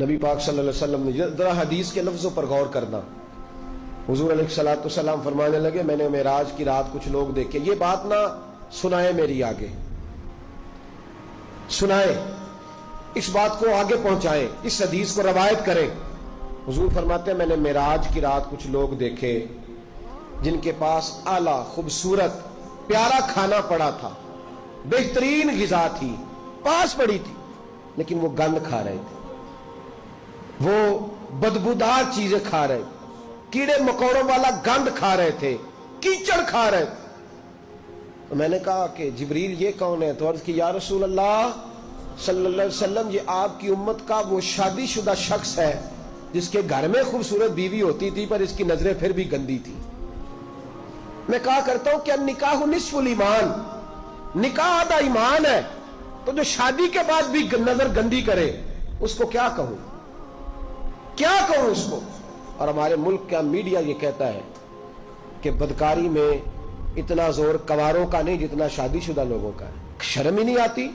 نبی پاک صلی اللہ علیہ وسلم نے ذرا حدیث کے لفظوں پر غور کرنا. حضور علیہ الصلوۃ والسلام فرمانے لگے میں نے معراج کی رات کچھ لوگ دیکھے. یہ بات نہ سنائے میری آگے، سنائے، اس بات کو آگے پہنچائیں، اس حدیث کو روایت کریں. حضور فرماتے ہیں میں نے معراج کی رات کچھ لوگ دیکھے جن کے پاس اعلیٰ خوبصورت پیارا کھانا پڑا تھا، بہترین غذا تھی پاس پڑی تھی، لیکن وہ گند کھا رہے تھے، وہ بدبودار چیزیں کھا رہے تھے، کیڑے مکوڑوں والا گند کھا رہے تھے، کیچڑ کھا رہے تھے. تو میں نے کہا کہ جبریل یہ کون ہے؟ تو عرض کی یا رسول اللہ صلی اللہ علیہ وسلم یہ آپ کی امت کا وہ شادی شدہ شخص ہے جس کے گھر میں خوبصورت بیوی ہوتی تھی پر اس کی نظریں پھر بھی گندی تھی. میں کہا کرتا ہوں کہ نکاح نصف الایمان، نکاح آدھا ایمان ہے، تو جو شادی کے بعد بھی نظر گندی کرے اس کو کیا کہوں، کیا کہوں اس کو. اور ہمارے ملک کا میڈیا یہ کہتا ہے کہ بدکاری میں اتنا زور کنواروں کا نہیں جتنا شادی شدہ لوگوں کا ہے. شرم ہی نہیں آتی،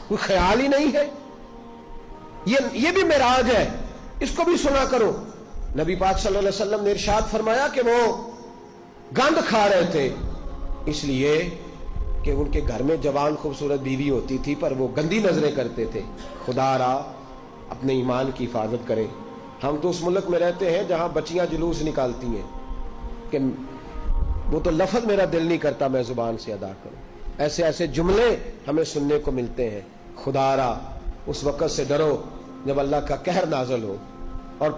کوئی خیال ہی نہیں ہے. یہ بھی معراج ہے، اس کو بھی سنا کرو. نبی پاک صلی اللہ علیہ وسلم نے ارشاد فرمایا کہ وہ گند کھا رہے تھے اس لیے کہ ان کے گھر میں جوان خوبصورت بیوی ہوتی تھی پر وہ گندی نظریں کرتے تھے. خدا را اپنے ایمان کی حفاظت کرے. ہم تو اس ملک میں رہتے ہیں جہاں بچیاں جلوس نکالتی ہیں کہ وہ تو لفظ میرا دل نہیں کرتا میں زبان سے ادا کروں. ایسے ایسے جملے ہمیں سننے کو ملتے ہیں. خدا را اس وقت سے ڈرو جب اللہ کا قہر نازل ہو، اور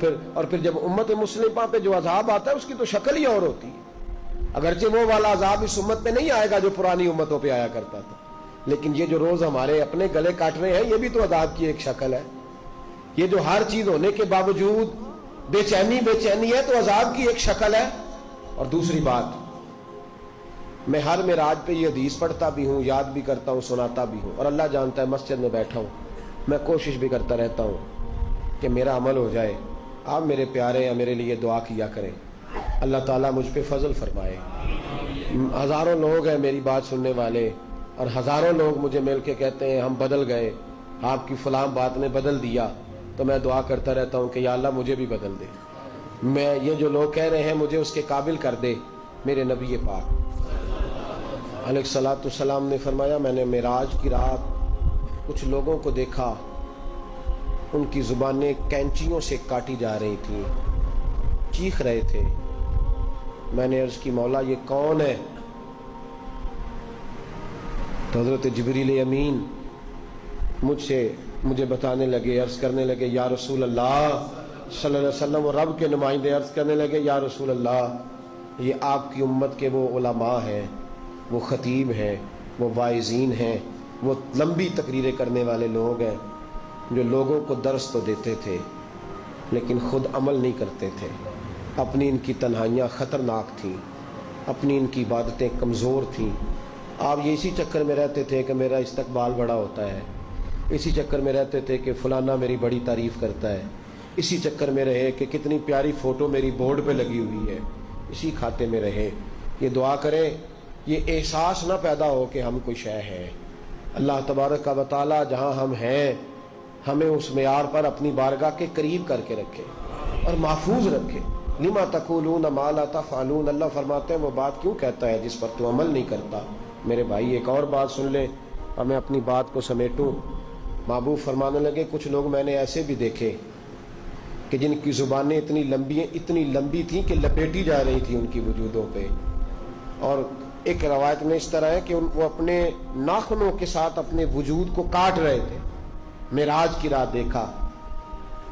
پھر جب امت مسلمہ پہ جو عذاب آتا ہے اس کی تو شکل ہی اور ہوتی ہے. اگرچہ وہ والا عذاب اس امت پہ نہیں آئے گا جو پرانی امتوں پہ آیا کرتا تھا، لیکن یہ جو روز ہمارے اپنے گلے کاٹ رہے ہیں یہ بھی تو عذاب کی ایک شکل ہے. یہ جو ہر چیز ہونے کے باوجود بے چینی ہے تو عذاب کی ایک شکل ہے. اور دوسری بات، میں ہر معراج پہ یہ حدیث پڑھتا بھی ہوں، یاد بھی کرتا ہوں، سناتا بھی ہوں، اور اللہ جانتا ہے مسجد میں بیٹھا ہوں میں کوشش بھی کرتا رہتا ہوں کہ میرا عمل ہو جائے. آپ میرے پیارے یا میرے لیے دعا کیا کریں، اللہ تعالیٰ مجھ پہ فضل فرمائے. ہزاروں لوگ ہیں میری بات سننے والے، اور ہزاروں لوگ مجھے مل کے کہتے ہیں ہم بدل گئے، آپ کی فلاں بات نے بدل دیا. تو میں دعا کرتا رہتا ہوں کہ یا اللہ مجھے بھی بدل دے. میں یہ جو لوگ کہہ رہے ہیں مجھے اس کے قابل کر دے. میرے نبی پاک علیہ الصلوۃ والسلام نے فرمایا میں نے معراج کی رات کچھ لوگوں کو دیکھا، ان کی زبانیں کینچیوں سے کاٹی جا رہی تھیں، چیخ رہے تھے. میں نے عرض کی مولا یہ کون ہے؟ تو حضرت جبریل امین مجھے بتانے لگے، عرض کرنے لگے یا رسول اللہ صلی اللہ علیہ وسلم، اور رب کے نمائندے عرض کرنے لگے یا رسول اللہ یہ آپ کی امت کے وہ علماء ہیں، وہ خطیب ہیں، وہ واعظین ہیں، وہ لمبی تقریریں کرنے والے لوگ ہیں جو لوگوں کو درس تو دیتے تھے لیکن خود عمل نہیں کرتے تھے. اپنی ان کی تنہائیاں خطرناک تھیں، اپنی ان کی عبادتیں کمزور تھیں. آپ یہ اسی چکر میں رہتے تھے کہ میرا استقبال بڑا ہوتا ہے، اسی چکر میں رہتے تھے کہ فلانا میری بڑی تعریف کرتا ہے، اسی چکر میں رہے کہ کتنی پیاری فوٹو میری بورڈ پہ لگی ہوئی ہے، اسی کھاتے میں رہے. یہ دعا کریں یہ احساس نہ پیدا ہو کہ ہم کوئی شے ہے. اللہ تبارک و تعالی جہاں ہم ہیں ہمیں اس معیار پر اپنی بارگاہ کے قریب کر کے رکھے اور محفوظ رکھے. لما تقولون ما لا تفعلون، اللہ فرماتے ہیں وہ بات کیوں کہتا ہے جس پر تو عمل نہیں کرتا. میرے بھائی ایک اور بات سن لیں اور میں اپنی بات کو سمیٹوں. محبوب فرمانے لگے کچھ لوگ میں نے ایسے بھی دیکھے کہ جن کی زبانیں اتنی لمبی تھیں کہ لپیٹی جا رہی تھیں ان کی وجودوں پہ. اور ایک روایت میں اس طرح ہے کہ وہ اپنے ناخنوں کے ساتھ اپنے وجود کو کاٹ رہے تھے. معراج کی رات دیکھا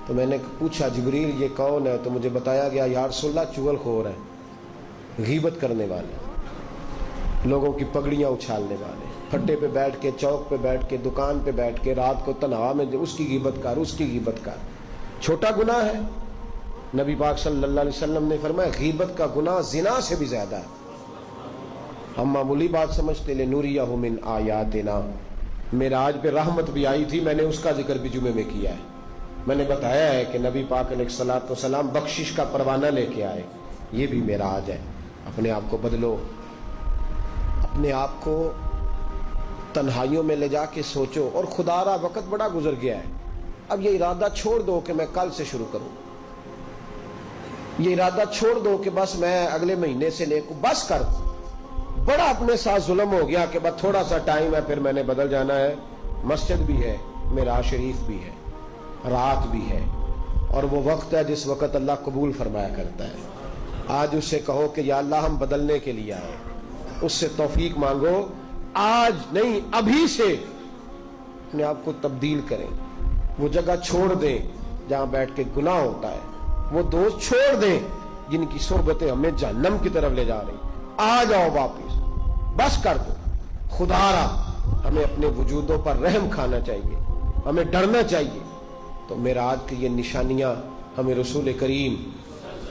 تو میں نے پوچھا جبریل یہ کون ہے؟ تو مجھے بتایا گیا یا رسول اللہ چغل خور ہے، غیبت کرنے والے، لوگوں کی پگڑیاں اچھالنے والے، پھٹے پہ بیٹھ کے، چوک پہ بیٹھ کے، دکان پہ بیٹھ کے رات کو تنہا میں اس کی غیبت کر. چھوٹا گناہ ہے. نبی پاک صلی اللہ علیہ وسلم نے فرمایا غیبت کا گناہ زنا سے بھی زیادہ ہے. ہم معمولی بات سمجھتے لنوریہ من آیاتنا. معراج پہ رحمت بھی آئی تھی، میں نے اس کا ذکر بھی جمعے میں کیا ہے. میں نے بتایا ہے کہ نبی پاک علیہ الصلوۃ والسلام بخشش کا پروانہ لے کے آئے. یہ بھی معراج ہے. اپنے آپ کو بدلو، اپنے آپ کو تنہائیوں میں لے جا کے سوچو. اور خدا را وقت بڑا گزر گیا ہے. اب یہ ارادہ چھوڑ دو کہ میں کل سے شروع کروں، یہ ارادہ چھوڑ دو کہ بس میں اگلے مہینے سے نیک ہوں، بس کر دو۔ بڑا اپنے ساتھ ظلم ہو گیا کہ بس تھوڑا سا ٹائم ہے پھر میں نے بدل جانا ہے۔ مسجد بھی ہے، معراج شریف بھی ہے، رات بھی ہے، اور وہ وقت ہے جس وقت اللہ قبول فرمایا کرتا ہے۔ آج اس سے کہو کہ یا اللہ ہم بدلنے کے لیے آئے، اس سے توفیق مانگو، آج نہیں ابھی سے اپنے آپ کو تبدیل کریں، وہ جگہ چھوڑ دیں جہاں بیٹھ کے گناہ ہوتا ہے، وہ دوست چھوڑ دیں جن کی صحبتیں ہمیں جہنم کی طرف لے جا رہی۔ آ جاؤ واپس، بس کر دو۔ خدا را ہمیں اپنے وجودوں پر رحم کھانا چاہیے، ہمیں ڈرنا چاہیے۔ تو معراج کی یہ نشانیاں ہمیں رسول کریم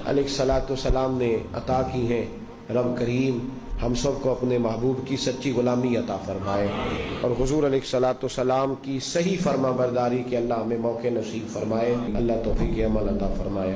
علیہ الصلوۃ والسلام نے عطا کی ہیں۔ رب کریم ہم سب کو اپنے محبوب کی سچی غلامی عطا فرمائے، اور حضور علیہ الصلوۃ والسلام کی صحیح فرما برداری کے اللہ ہمیں موقع نصیب فرمائے۔ اللہ توفیق عمل عطا فرمائے۔